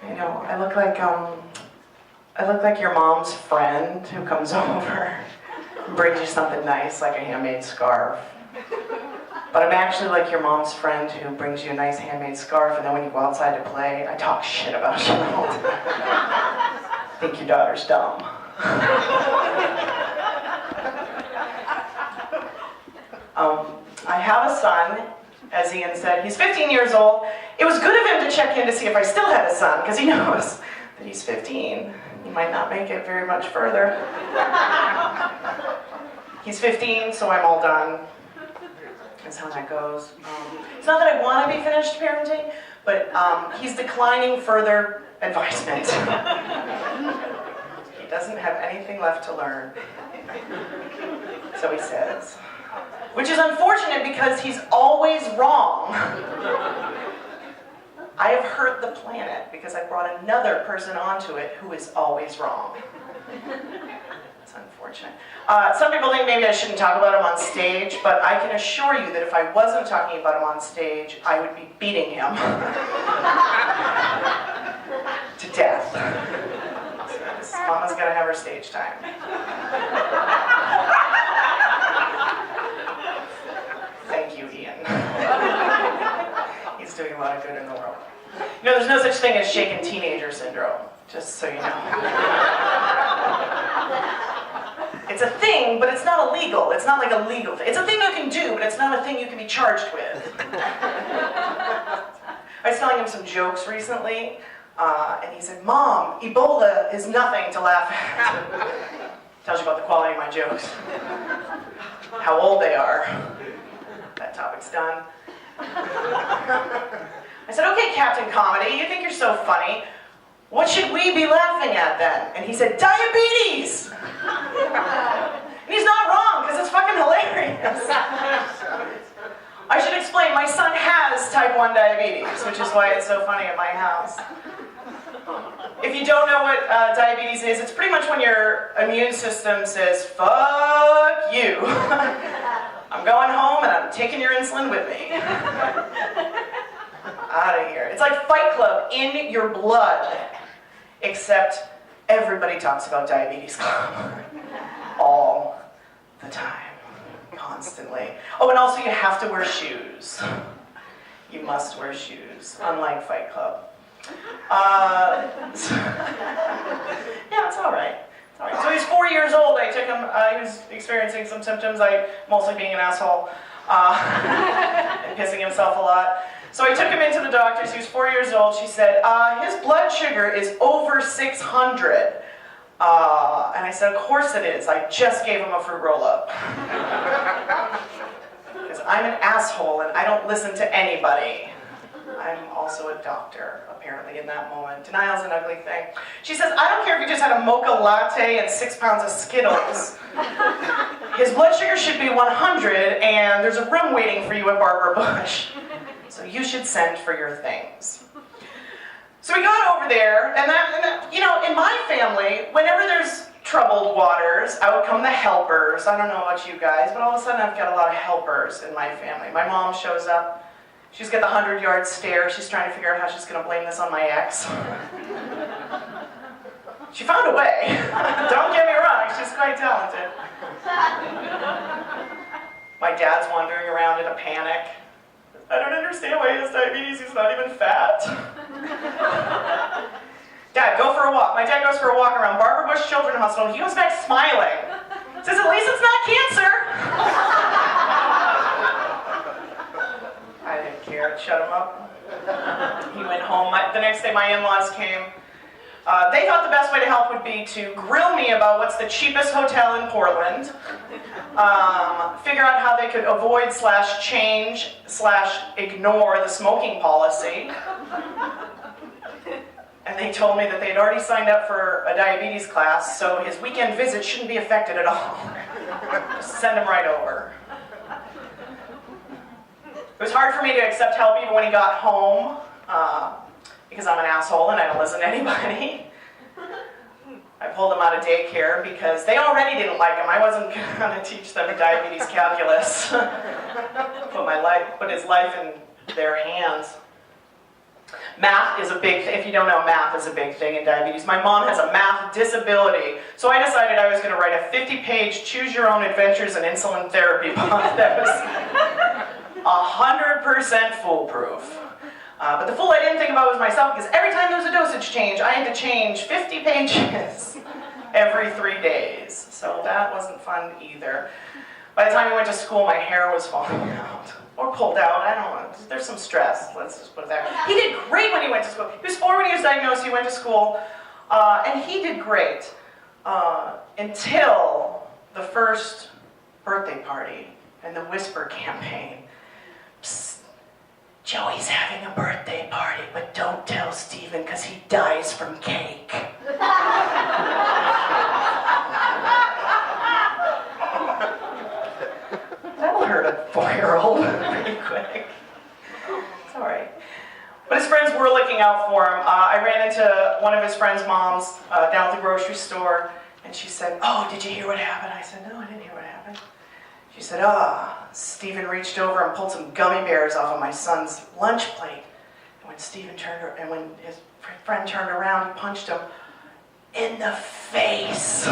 I know, I look like your mom's friend who comes over and brings you something nice, like a handmade scarf. But I'm actually like your mom's friend who brings you a nice handmade scarf, and then when you go outside to play, I talk shit about you all the time. Think your daughter's dumb. I have a son, as Ian said. He's 15 years old. It was good of him to check in to see if I still had a son, because he knows that he's 15. He might not make it very much further. He's 15, so I'm all done. That's how that goes. It's not that I want to be finished parenting, but he's declining further advisement. He doesn't have anything left to learn. So he says. Which is unfortunate because he's always wrong. I have hurt the planet because I brought another person onto it who is always wrong. It's unfortunate. Some people think maybe I shouldn't talk about him on stage, but I can assure you that if I wasn't talking about him on stage, I would be beating him to death. So Mama's gotta have her stage time. Thank you, Ian. He's doing a lot of good in the world. You know, there's no such thing as shaken teenager syndrome, just so you know. It's a thing, but it's not illegal. It's not like a legal thing. It's a thing you can do, but it's not a thing you can be charged with. I was telling him some jokes recently, and he said, "Mom, Ebola is nothing to laugh at." Tells you about the quality of my jokes. How old they are. That topic's done. I said, "Okay, Captain Comedy, you think you're so funny. What should we be laughing at then?" And he said, "Diabetes!" And he's not wrong, because it's fucking hilarious. I should explain, my son has type 1 diabetes, which is why it's so funny at my house. If you don't know what diabetes is, it's pretty much when your immune system says, "Fuck you. I'm going home and I'm taking your insulin with me." Out of here. It's like Fight Club in your blood, except everybody talks about Diabetes Club. All the time. Constantly. Oh, and also you have to wear shoes. You must wear shoes, unlike Fight Club. Yeah, it's all right. It's all right. So he's 4 years old. I took him, he was experiencing some symptoms, mostly being an asshole, and pissing himself a lot. So I took him into the doctor's. He was 4 years old. She said, his blood sugar is over 600. And I said, "Of course it is. I just gave him a fruit roll-up." Because I'm an asshole and I don't listen to anybody. I'm also a doctor, apparently, in that moment. Denial's an ugly thing. She says, "I don't care if you just had a mocha latte and 6 pounds of Skittles. His blood sugar should be 100, and there's a room waiting for you at Barbara Bush. So you should send for your things." So we got over there, and you know, in my family, whenever there's troubled waters, out come the helpers. I don't know about you guys, but all of a sudden I've got a lot of helpers in my family. My mom shows up. She's got the 100-yard stare. She's trying to figure out how she's going to blame this on my ex. She found a way. Don't get me wrong, she's quite talented. My dad's wandering around in a panic. "I don't understand why he has diabetes, he's not even fat." "Dad, go for a walk." My dad goes for a walk around Barbara Bush Children's Hospital. He goes back smiling. Says, "At least it's not cancer." I didn't care, it shut him up. He went home. The next day my in-laws came. They thought the best way to help would be to grill me about what's the cheapest hotel in Portland, figure out how they could avoid / change / ignore the smoking policy. And they told me that they'd already signed up for a diabetes class, so his weekend visit shouldn't be affected at all. Just send him right over. It was hard for me to accept help even when he got home, because I'm an asshole and I don't listen to anybody. I pulled him out of daycare because they already didn't like him. I wasn't going to teach them diabetes calculus. Put his life in their hands. Math is a big thing. If you don't know, math is a big thing in diabetes. My mom has a math disability, so I decided I was going to write a 50-page Choose Your Own Adventures in Insulin Therapy book that was 100% foolproof. But the fool I didn't think about was myself, because every time there was a dosage change, I had to change 50 pages every 3 days. So that wasn't fun either. By the time we went to school, my hair was falling out. Or pulled out, I don't know. There's some stress, let's just put it there. He did great when he went to school. He was 4 when he was diagnosed, he went to school, and he did great until the first birthday party and the whisper campaign. Psst, Joey's having a birthday party, but don't tell Stephen because he dies from cake. That'll hurt a 4-year-old pretty quick. It's all right. But his friends were looking out for him. I ran into one of his friend's moms down at the grocery store, and she said, "Oh, did you hear what happened?" I said, "No, I didn't hear what happened." She said, Stephen reached over and pulled some gummy bears off of my son's lunch plate. And when his friend turned around, he punched him in the face.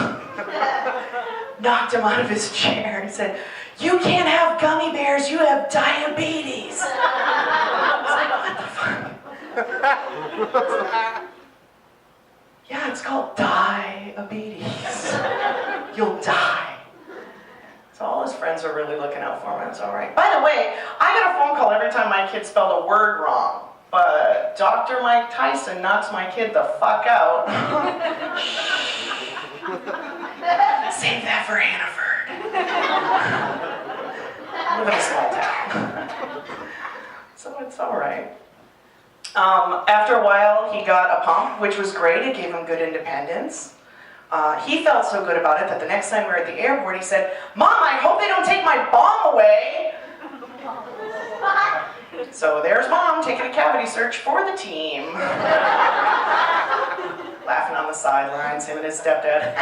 Knocked him out of his chair and said, "You can't have gummy bears, you have diabetes." I was like, what the fuck? Yeah, it's called diabetes. You'll die. So all his friends were really looking out for him. It's all right. By the way, I get a phone call every time my kid spelled a word wrong. But Dr. Mike Tyson knocks my kid the fuck out. Save that for Hannaford. I live in a small town. So it's all right. After a while, he got a pump, which was great. It gave him good independence. He felt so good about it that the next time we were at the airport, he said, "Mom, I hope they don't take my bomb away." So there's Mom taking a cavity search for the team. Laughing on the sidelines, him and his stepdad.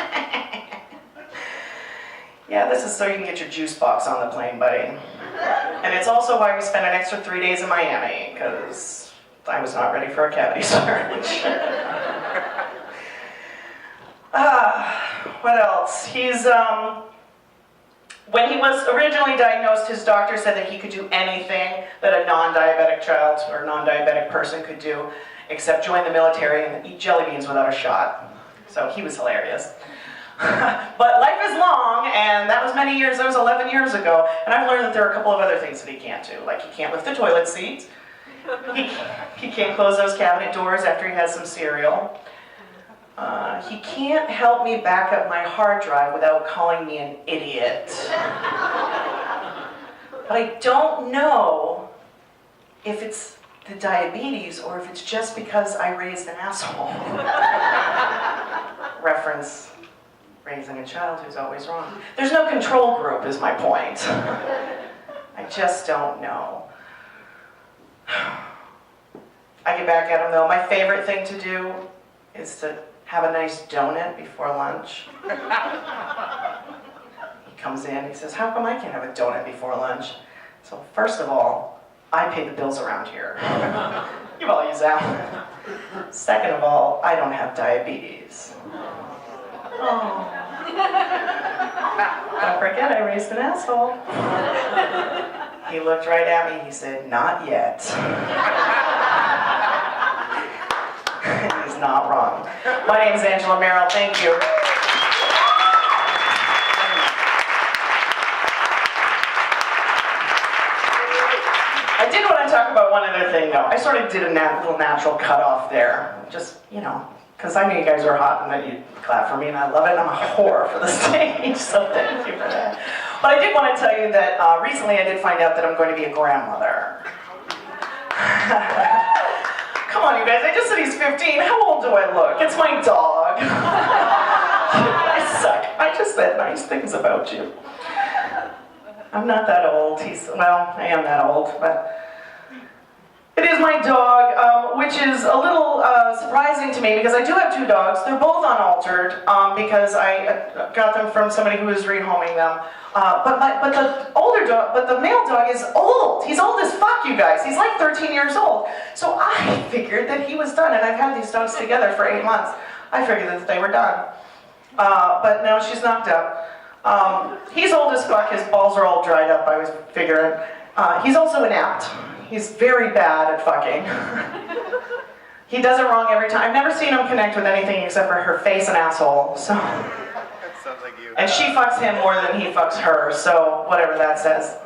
Yeah, this is so you can get your juice box on the plane, buddy. And it's also why we spent an extra 3 days in Miami, because I was not ready for a cavity search. What else? When he was originally diagnosed, his doctor said that he could do anything that a non-diabetic child or non-diabetic person could do, except join the military and eat jelly beans without a shot. So he was hilarious. But life is long, and that was many years, that was 11 years ago, and I've learned that there are a couple of other things that he can't do. Like, he can't lift the toilet seat, he can't close those cabinet doors after he has some cereal. He can't help me back up my hard drive without calling me an idiot. But I don't know if it's the diabetes or if it's just because I raised an asshole. Reference, raising a child who's always wrong. There's no control group, is my point. I just don't know. I get back at him though. My favorite thing to do is to have a nice donut before lunch. He comes in, he says, "How come I can't have a donut before lunch?" So first of all, I pay the bills around here. You've all used that one. Second of all, I don't have diabetes. Oh. Don't forget I raised an asshole. He looked right at me, he said, "Not yet." He's not wrong. My name is Angela Merrill, thank you. I did want to talk about one other thing though. I sort of did a little natural cutoff there. Just, because I knew you guys were hot and that you'd clap for me and I love it and I'm a whore for the stage, so thank you for that. But I did want to tell you that recently I did find out that I'm going to be a grandmother. Come on, you guys, I just said he's 15. How old do I look? It's my dog. I suck. I just said nice things about you. I'm not that old. I am that old, but it is my dog, which is a little surprising to me because I do have 2 dogs. They're both unaltered because I got them from somebody who was rehoming them. But the older dog, but the male dog is old. He's old as fuck. fuck you guys. He's like 13 years old. So I figured that he was done, and I've had these dogs together for 8 months. I figured that they were done. But no, she's knocked up. He's old as fuck. His balls are all dried up, I was figuring. He's also inept. He's very bad at fucking. He does it wrong every time. I've never seen him connect with anything except for her face and asshole. So. That sounds like you. And she fucks him more than he fucks her, so whatever that says.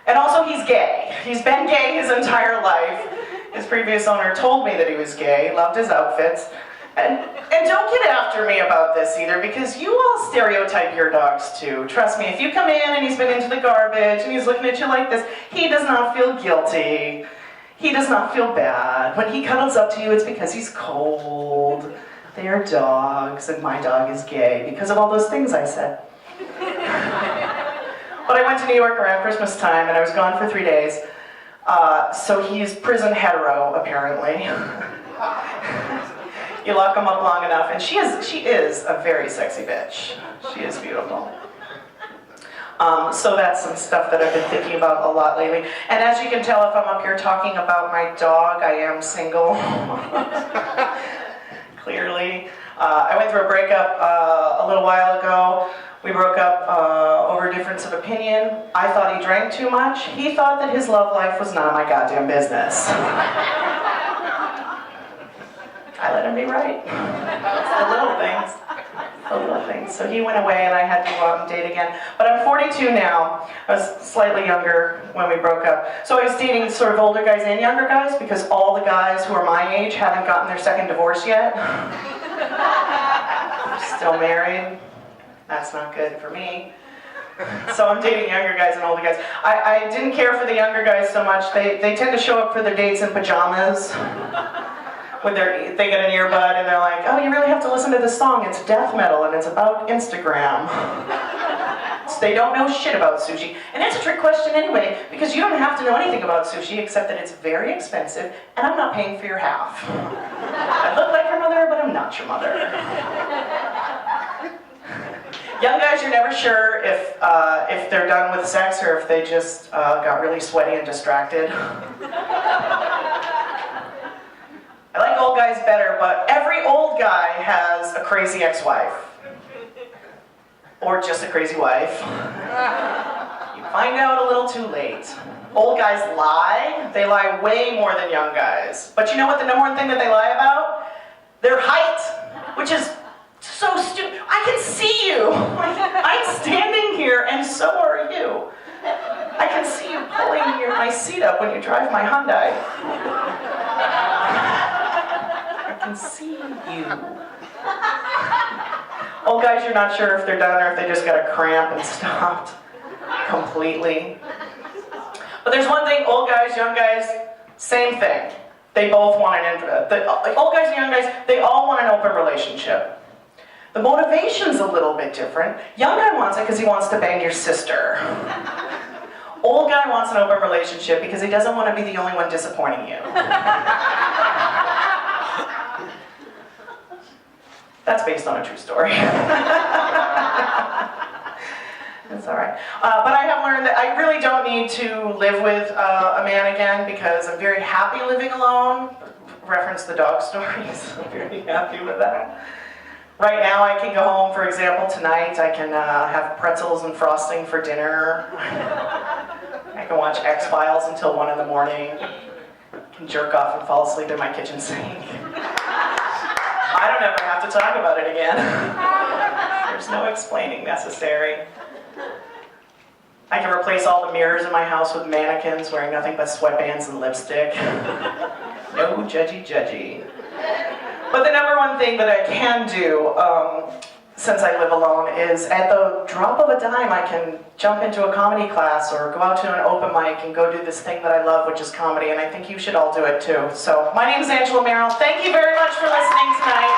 And also, he's gay. He's been gay his entire life. His previous owner told me that he was gay, loved his outfits. And don't get after me about this either, because you all stereotype your dogs too. Trust me, if you come in and he's been into the garbage and he's looking at you like this, he does not feel guilty. He does not feel bad. When he cuddles up to you, it's because he's cold. They are dogs, and my dog is gay because of all those things I said. But I went to New York around Christmas time, and I was gone for 3 days. So he's prison hetero, apparently. You lock him up long enough, and she is a very sexy bitch. She is beautiful. So that's some stuff that I've been thinking about a lot lately. And as you can tell, if I'm up here talking about my dog, I am single. Clearly. I went through a breakup a little while ago. We broke up over a difference of opinion. I thought he drank too much. He thought that his love life was none of my goddamn business. I let him be right. It's the little things. The little things. So he went away and I had to go out and date again. But I'm 42 now. I was slightly younger when we broke up. So I was dating sort of older guys and younger guys because all the guys who are my age haven't gotten their second divorce yet. Still married. That's not good for me. So I'm dating younger guys and older guys. I didn't care for the younger guys so much. They tend to show up for their dates in pajamas. They get an earbud and they're like, oh, you really have to listen to this song. It's death metal and it's about Instagram. So they don't know shit about sushi. And it's a trick question anyway, because you don't have to know anything about sushi except that it's very expensive and I'm not paying for your half. I look like your mother, but I'm not your mother. Young guys, you're never sure if they're done with sex or if they just got really sweaty and distracted. I like old guys better, but every old guy has a crazy ex-wife. Or just a crazy wife. You find out a little too late. Old guys lie. They lie way more than young guys. But you know what the number one thing that they lie about? Their height, which is so stupid. I can see you. I'm standing here and so are you. I can see you pulling my seat up when you drive my Hyundai. I can see you. Old guys, you're not sure if they're done or if they just got a cramp and stopped completely. But there's one thing, old guys, young guys, same thing. They both want old guys and young guys, they all want an open relationship. The motivation's a little bit different. Young guy wants it because he wants to bang your sister. Old guy wants an open relationship because he doesn't want to be the only one disappointing you. That's based on a true story. It's all right. But I have learned that I really don't need to live with a man again because I'm very happy living alone. Reference the dog stories. I'm very happy with that. Right now I can go home, for example, tonight I can have pretzels and frosting for dinner. I can watch X-Files until 1 in the morning. I can jerk off and fall asleep in my kitchen sink. I don't ever have to talk about it again. There's no explaining necessary. I can replace all the mirrors in my house with mannequins wearing nothing but sweatbands and lipstick. No judgy judgy. But the number one thing that I can do, since I live alone, is at the drop of a dime I can jump into a comedy class or go out to an open mic and go do this thing that I love, which is comedy, and I think you should all do it too. So, my name is Angela Merrill. Thank you very much for listening tonight.